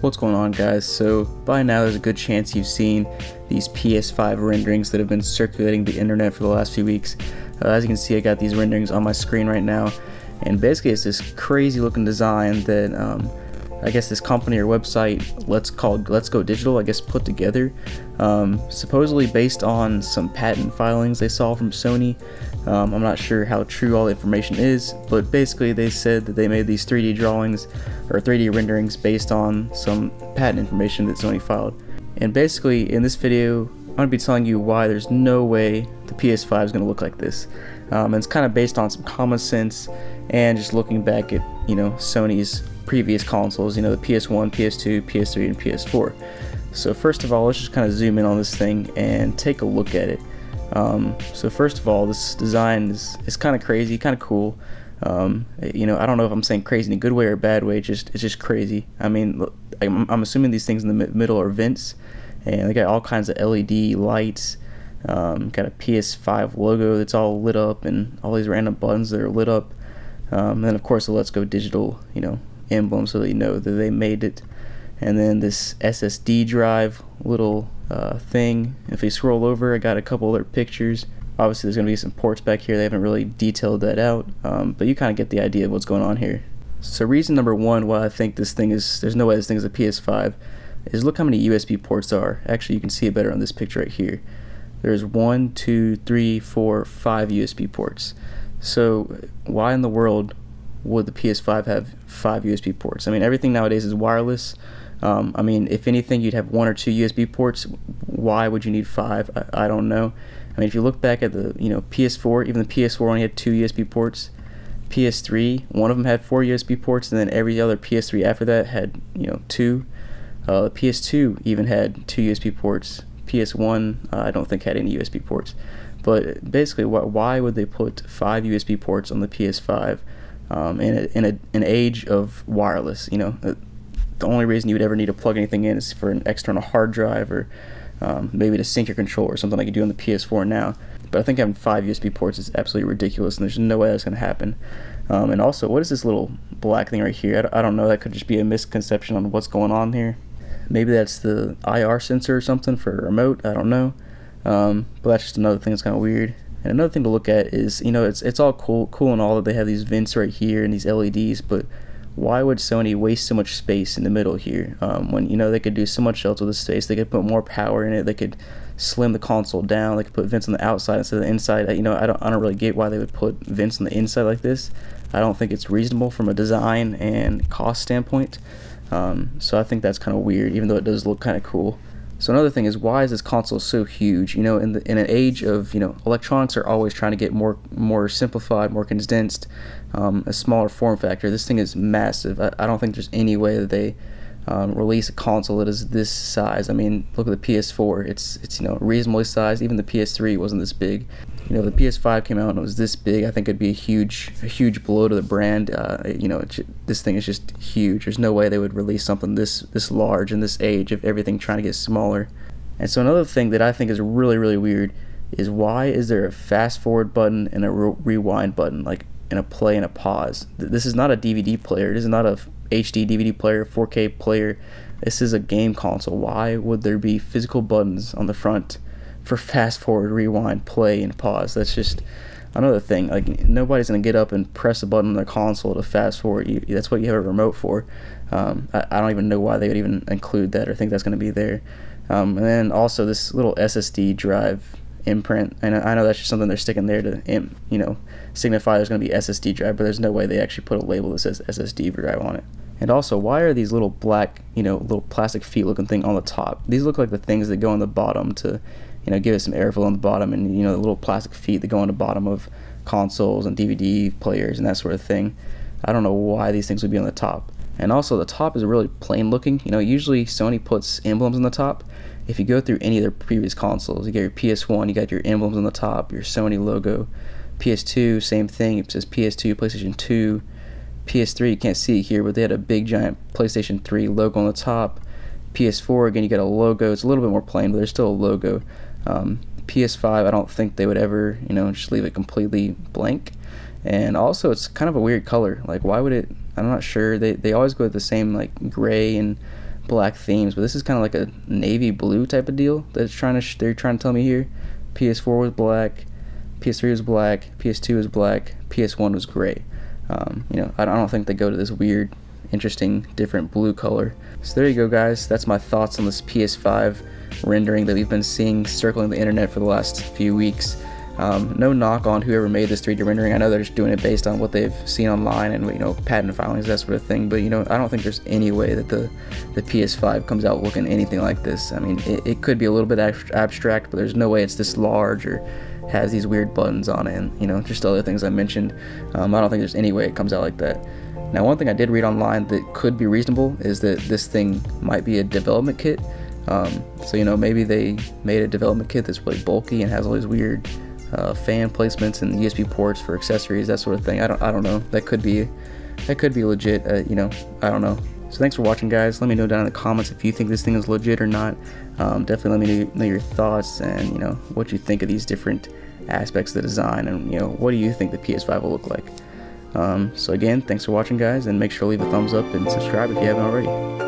What's going on, guys? So by now there's a good chance you've seen these PS5 renderings that have been circulating the internet for the last few weeks. As you can see, I got these renderings on my screen right now, and basically it's this crazy looking design that I guess this company or website, Let's Go Digital, I guess, put together, supposedly based on some patent filings they saw from Sony. I'm not sure how true all the information is, but basically they said that they made these 3D drawings or 3D renderings based on some patent information that Sony filed. And basically in this video I'm going to be telling you why there's no way the PS5 is going to look like this. And it's kind of based on some common sense and just looking back at, Sony's previous consoles, the PS1, PS2, PS3, and PS4. So first of all, let's just kind of zoom in on this thing and take a look at it. So first of all, this design is kind of crazy, kind of cool. I don't know if I'm saying crazy in a good way or a bad way. It's just crazy. I mean, I'm assuming these things in the middle are vents, and they got all kinds of LED lights. Got a PS5 logo that's all lit up, and all these random buttons that are lit up. And then of course the Let's Go Digital, emblem, so that you know that they made it. And then this SSD drive little thing. If you scroll over, I got a couple other pictures. Obviously there's going to be some ports back here. They haven't really detailed that out, but you kind of get the idea of what's going on here. So reason number one why I think there's no way this thing is a PS5 is look how many USB ports there are. Actually, you can see it better on this picture right here. There's 1, 2, 3, 4, 5 USB ports. So why in the world would the PS5 have 5 USB ports? I mean, everything nowadays is wireless. I mean, if anything, you'd have 1 or 2 USB ports. Why would you need 5? I don't know. I mean, if you look back at the PS4, even the PS4 only had 2 USB ports. PS3, one of them had 4 USB ports, and then every other PS3 after that had 2. The PS2 even had 2 USB ports. PS1 I don't think had any USB ports. But basically, why would they put 5 USB ports on the PS5 in an age of wireless? The only reason you would ever need to plug anything in is for an external hard drive, or maybe to sync your controller, or something like you do on the PS4 now. But I think having 5 USB ports is absolutely ridiculous, and there's no way that's going to happen. And also, what is this little black thing right here? I don't know. That could just be a misconception on what's going on here. Maybe that's the IR sensor or something for a remote. I don't know. But that's just another thing that's kind of weird. And another thing to look at is, it's all cool and all that they have these vents right here and these LEDs, but why would Sony waste so much space in the middle here, when they could do so much else with the space? They could put more power in it. They could slim the console down. They could put vents on the outside instead of the inside. I don't really get why they would put vents on the inside like this. I don't think it's reasonable from a design and cost standpoint. So I think that's kind of weird, even though it does look kind of cool. So another thing is, why is this console so huge? In an age of electronics are always trying to get more simplified, more condensed, a smaller form factor. This thing is massive. I don't think there's any way that they release a console that is this size. I mean, look at the PS4. It's reasonably sized. Even the PS3 wasn't this big. If the PS5 came out and it was this big, I think it'd be a huge blow to the brand. This thing is just huge. There's no way they would release something this large in this age of everything trying to get smaller. And so another thing that I think is really, really weird is, why is there a fast forward button and a rewind button, like in a play and a pause? This is not a DVD player. This is not a HD DVD player, 4K player. This is a game console. Why would there be physical buttons on the front for fast forward, rewind, play, and pause? That's just another thing. Like, nobody's gonna get up and press a button on their console to fast forward. That's what you have a remote for. I don't even know why they would even include that or think that's gonna be there. And then also this little SSD drive imprint, and I know that's just something they're sticking there to signify there's going to be SSD drive, but there's no way they actually put a label that says SSD drive on it. And also, why are these little black little plastic feet looking thing on the top? These look like the things that go on the bottom to give it some airflow on the bottom, and the little plastic feet that go on the bottom of consoles and DVD players and that sort of thing. I don't know why these things would be on the top. And also, the top is really plain looking. Usually Sony puts emblems on the top. If you go through any of their previous consoles, you got your PS1, you got your emblems on the top, your Sony logo. PS2, same thing. It says PS2, PlayStation 2. PS3, you can't see it here, but they had a big giant PlayStation 3 logo on the top. PS4, again, you got a logo. It's a little bit more plain, but there's still a logo. PS5, I don't think they would ever, just leave it completely blank. And also, it's kind of a weird color. Like, why would it? I'm not sure. They always go with the same like gray and black themes, but this is kind of like a navy blue type of deal that's they're trying to tell me here. PS4 was black, PS3 was black, PS2 was black, PS1 was gray. You know, I don't think they go to this weird, interesting, different blue color. So there you go, guys. That's my thoughts on this PS5 rendering that we've been seeing circling the internet for the last few weeks. No knock on whoever made this 3D rendering. I know they're just doing it based on what they've seen online and, you know, patent filings, that sort of thing. But, you know, I don't think there's any way that the PS5 comes out looking anything like this. I mean, it could be a little bit abstract, but there's no way it's this large or has these weird buttons on it, and, you know, just other things I mentioned. I don't think there's any way it comes out like that. Now, one thing I did read online that could be reasonable is that this thing might be a development kit. So, you know, maybe they made a development kit that's really bulky and has all these weird fan placements and USB ports for accessories, that sort of thing. I don't know. That could be legit. You know, I don't know. So thanks for watching, guys. Let me know down in the comments if you think this thing is legit or not. Definitely let me know your thoughts and, you know, what you think of these different aspects of the design, and, you know, what do you think the PS5 will look like. So again, thanks for watching, guys, and make sure to leave a thumbs up and subscribe if you haven't already.